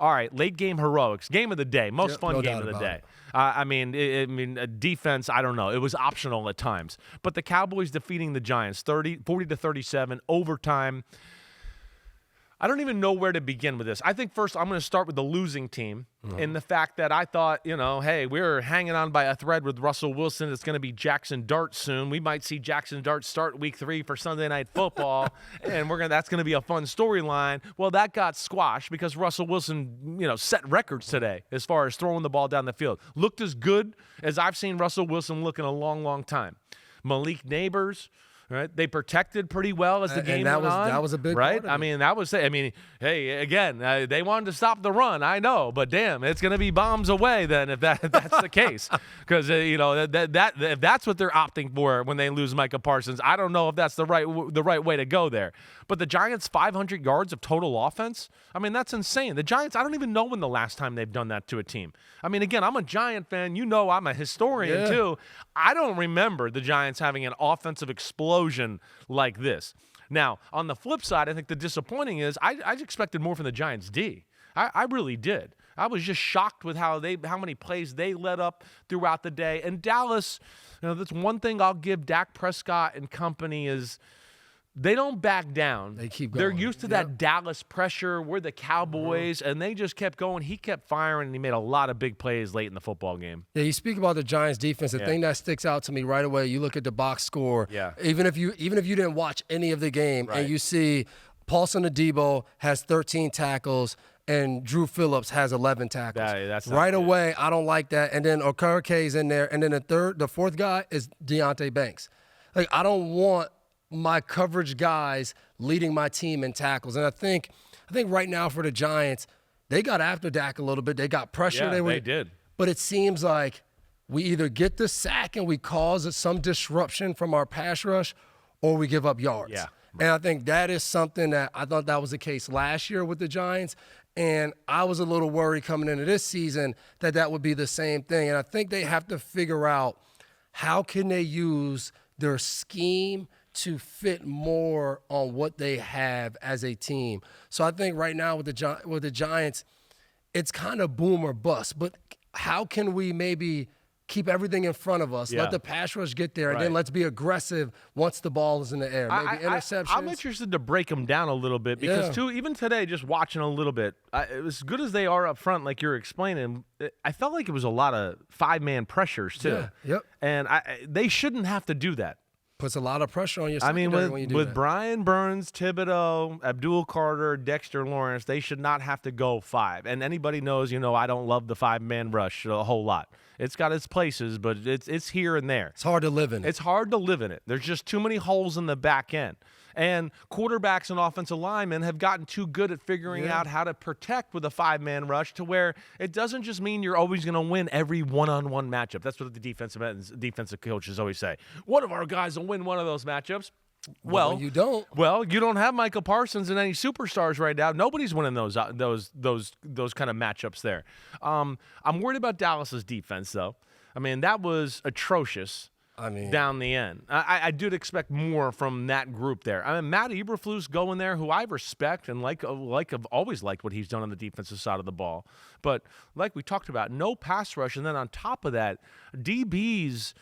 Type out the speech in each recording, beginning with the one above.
all right, late game heroics, game of the day, most fun game of the day. Defense, I don't know. It was optional at times. But the Cowboys defeating the Giants 40-37, overtime. I don't even know where to begin with this. I think first I'm going to start with the losing team in the fact that I thought, hey, we're hanging on by a thread with Russell Wilson. It's going to be Jackson Dart soon. We might see Jackson Dart start week 3 for Sunday Night Football, and that's going to be a fun storyline. Well, that got squashed because Russell Wilson, set records today as far as throwing the ball down the field. Looked as good as I've seen Russell Wilson look in a long, long time. Malik Neighbors. Right, they protected pretty well as the game went on. That was a big right. Part of hey, again, they wanted to stop the run. I know, but damn, it's going to be bombs away then if that's the case. Because if that's what they're opting for when they lose Micah Parsons, I don't know if that's the right way to go there. But the Giants 500 yards of total offense. That's insane. The Giants. I don't even know when the last time they've done that to a team. Again, I'm a Giant fan. I'm a historian too. I don't remember the Giants having an offensive explosion like this. Now, on the flip side, I think the disappointing is I expected more from the Giants D. I really did. I was just shocked with how many plays they let up throughout the day. And Dallas, that's one thing I'll give Dak Prescott and company is they don't back down. They keep going. They're used to that Dallas pressure. We're the Cowboys, and they just kept going. He kept firing, and he made a lot of big plays late in the football game. Yeah, you speak about the Giants' defense. The thing that sticks out to me right away, you look at the box score. Yeah. Even if you didn't watch any of the game, and you see Paulson Adebo has 13 tackles, and Drew Phillips has 11 tackles. That's right away, I don't like that. And then Okerke's in there, and then the fourth guy is Deonte Banks. I don't want my coverage guys leading my team in tackles. And I think right now for the Giants, they got after Dak a little bit. They got pressure. Yeah, they did. But it seems like we either get the sack and we cause some disruption from our pass rush, or we give up yards. Yeah. Right. And I think that is something that I thought that was the case last year with the Giants. And I was a little worried coming into this season that would be the same thing. And I think they have to figure out how can they use their scheme to fit more on what they have as a team. So I think right now with the Giants, it's kind of boom or bust. But how can we maybe keep everything in front of us, let the pass rush get there, and then let's be aggressive once the ball is in the air. Maybe interceptions. I'm interested to break them down a little bit because, even today, just watching a little bit, as good as they are up front, like you're explaining, I felt like it was a lot of 5-man pressures too. Yeah. Yep. And they shouldn't have to do that. Puts a lot of pressure on your secondary when you do that. With Brian Burns, Thibodeau, Abdul Carter, Dexter Lawrence, they should not have to go 5. And anybody knows, I don't love the 5-man rush a whole lot. It's got its places, but it's here and there. It's hard to live in it. It's hard to live in it. There's just too many holes in the back end. And quarterbacks and offensive linemen have gotten too good at figuring out how to protect with a 5-man rush to where it doesn't just mean you're always going to win every one-on-one matchup. That's what the defensive coaches always say. One of our guys will win one of those matchups. Well, you don't. Well, you don't have Micah Parsons and any superstars right now. Nobody's winning those kind of matchups there. I'm worried about Dallas's defense, though. That was atrocious. Down the end. I did expect more from that group there. Matt Eberflus going there, who I respect and I've always liked what he's done on the defensive side of the ball. But like we talked about, no pass rush. And then on top of that, DBs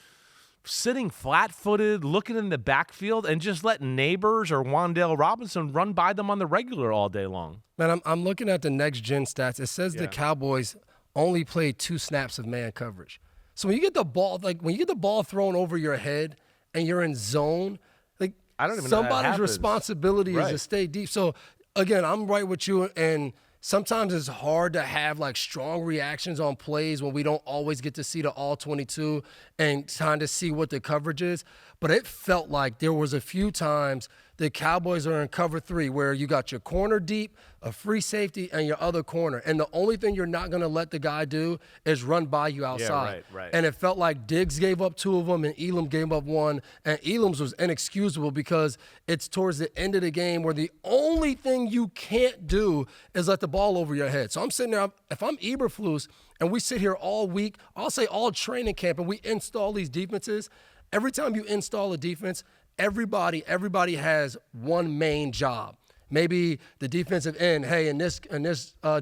sitting flat-footed, looking in the backfield, and just letting Neighbors or Wan'Dale Robinson run by them on the regular all day long. Man, I'm looking at the next-gen stats. It says the Cowboys only played 2 snaps of man coverage. So when you get the ball, thrown over your head and you're in zone, I don't even somebody's know how that happens. Responsibility is to stay deep. So again, I'm right with you, and sometimes it's hard to have strong reactions on plays when we don't always get to see the all 22 and trying to see what the coverage is. But it felt like there was a few times the Cowboys are in cover 3 where you got your corner deep, a free safety, and your other corner. And the only thing you're not going to let the guy do is run by you outside. Yeah, right. And it felt like Diggs gave up 2 of them and Elam gave up 1. And Elam's was inexcusable because it's towards the end of the game where the only thing you can't do is let the ball over your head. So I'm sitting there, if I'm Eberflus and we sit here all week, I'll say all training camp, and we install these defenses, every time you install a defense, everybody has one main job. Maybe the defensive end, hey, in this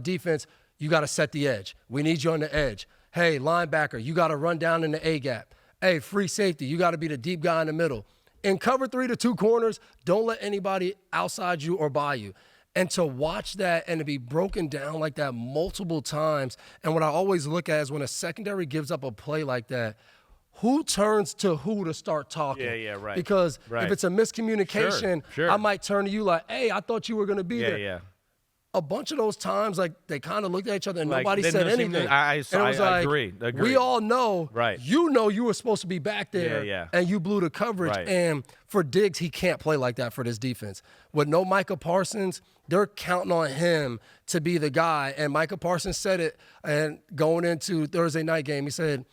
defense, you got to set the edge. We need you on the edge. Hey, linebacker, you got to run down in the A-gap. Hey, free safety, you got to be the deep guy in the middle. In cover 3 to 2 corners, don't let anybody outside you or by you. And to watch that and to be broken down like that multiple times, and what I always look at is when a secondary gives up a play like that, who turns to who to start talking? Yeah, right. Because if it's a miscommunication, Sure. I might turn to you like, hey, I thought you were going to be there. Yeah. A bunch of those times, like, they kind of looked at each other and Like, nobody they said didn't seem to- anything. I And it was like, agree. we all know, Right. you know you were supposed to be back there, Yeah. and you blew the coverage. Right. And for Diggs, he can't play like that for this defense. With no Micah Parsons, they're counting on him to be the guy. And Micah Parsons said it, and going into Thursday night game, he said,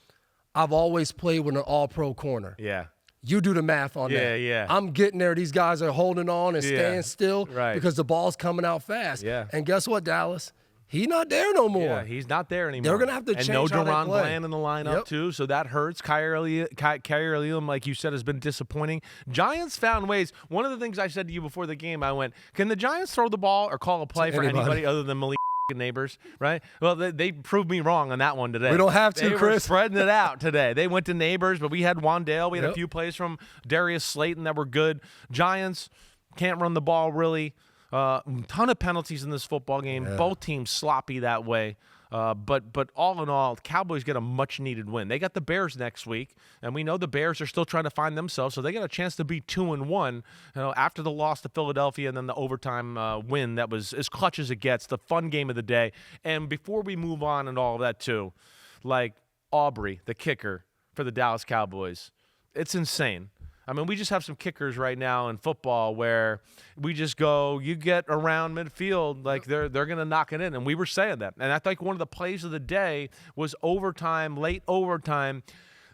I've always played with an all-pro corner. Yeah. You do the math on that. Yeah. I'm getting there. These guys are holding on and staying still because the ball's coming out fast. Yeah. And guess what, Dallas? He's not there no more. Yeah, he's not there anymore. They're going to have to change and no how they Deron play. Bland in the lineup, too, so that hurts. Kyrie Elam, like you said, has been disappointing. Giants found ways. One of the things I said to you before the game, I went, can the Giants throw the ball or call a play for anybody other than Malik Neighbors, right? Well, they proved me wrong on that one today. We don't have to, they Chris. Were spreading it out today. They went to Neighbors, but we had Wandale. We had a few plays from Darius Slayton that were good. Giants can't run the ball really. Ton of penalties in this football game. Yeah. Both teams sloppy that way. But all in all, Cowboys get a much-needed win. They got the Bears next week, and we know the Bears are still trying to find themselves, so they got a chance to be 2-1. After the loss to Philadelphia and then the overtime win that was as clutch as it gets, the fun game of the day. And before we move on and all of that too, like Aubrey, the kicker for the Dallas Cowboys, it's insane. I mean, we just have some kickers right now in football where we just go, you get around midfield, like they're going to knock it in. And we were saying that. And I think one of the plays of the day was overtime, late overtime.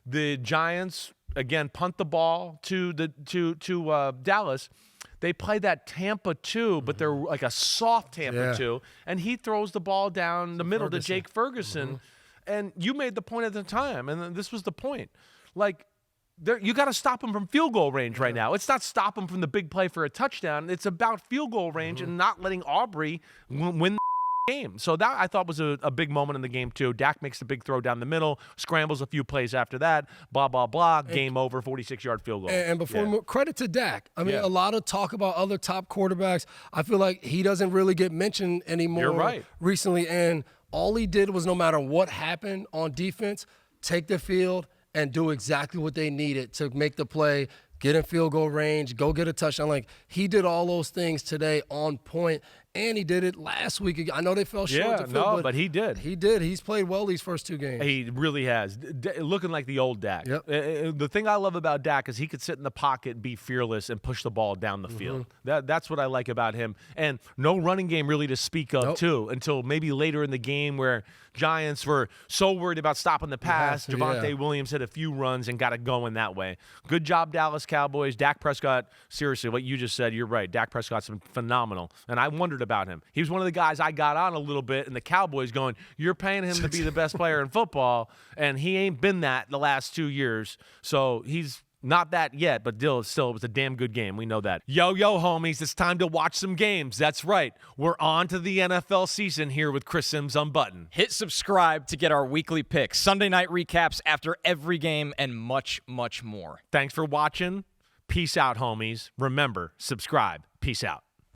The Giants, again, punt the ball to Dallas. They play that Tampa 2, but they're like a soft Tampa 2. And he throws the ball down the middle to Jake Ferguson. And you made the point at the time, and this was the point. Like, you got to stop him from field goal range right now. It's not stop him from the big play for a touchdown. It's about field goal range and not letting Aubrey win the game. So that I thought was a big moment in the game too. Dak makes the big throw down the middle, scrambles a few plays after that, blah, blah, blah, game over, 46-yard field goal. And before credit to Dak. I mean, a lot of talk about other top quarterbacks. I feel like he doesn't really get mentioned anymore recently. And all he did was no matter what happened on defense, take the field and do exactly what they needed to make the play, get in field goal range, go get a touchdown. Like, he did all those things today on point, and he did it last week. I know they fell short to field, but he did. He did. He's played well these first 2 games. He really has. Looking like the old Dak. The thing I love about Dak is he could sit in the pocket, be fearless, and push the ball down the field. That's what I like about him. And no running game really to speak of, too, until maybe later in the game where Giants were so worried about stopping the pass. Javonte Williams hit a few runs and got it going that way. Good job, Dallas Cowboys. Dak Prescott, seriously, what you just said, you're right. Dak Prescott's been phenomenal. And I wondered about him. He was one of the guys I got on a little bit, and the Cowboys going, you're paying him to be the best player in football, and he ain't been that the last 2 years. So he's not that yet, but still, it was a damn good game. We know that. Yo, homies, it's time to watch some games. That's right. We're on to the NFL season here with Chris Simms Unbuttoned. Hit subscribe to get our weekly picks, Sunday night recaps after every game, and much, much more. Thanks for watching. Peace out, homies. Remember, subscribe. Peace out.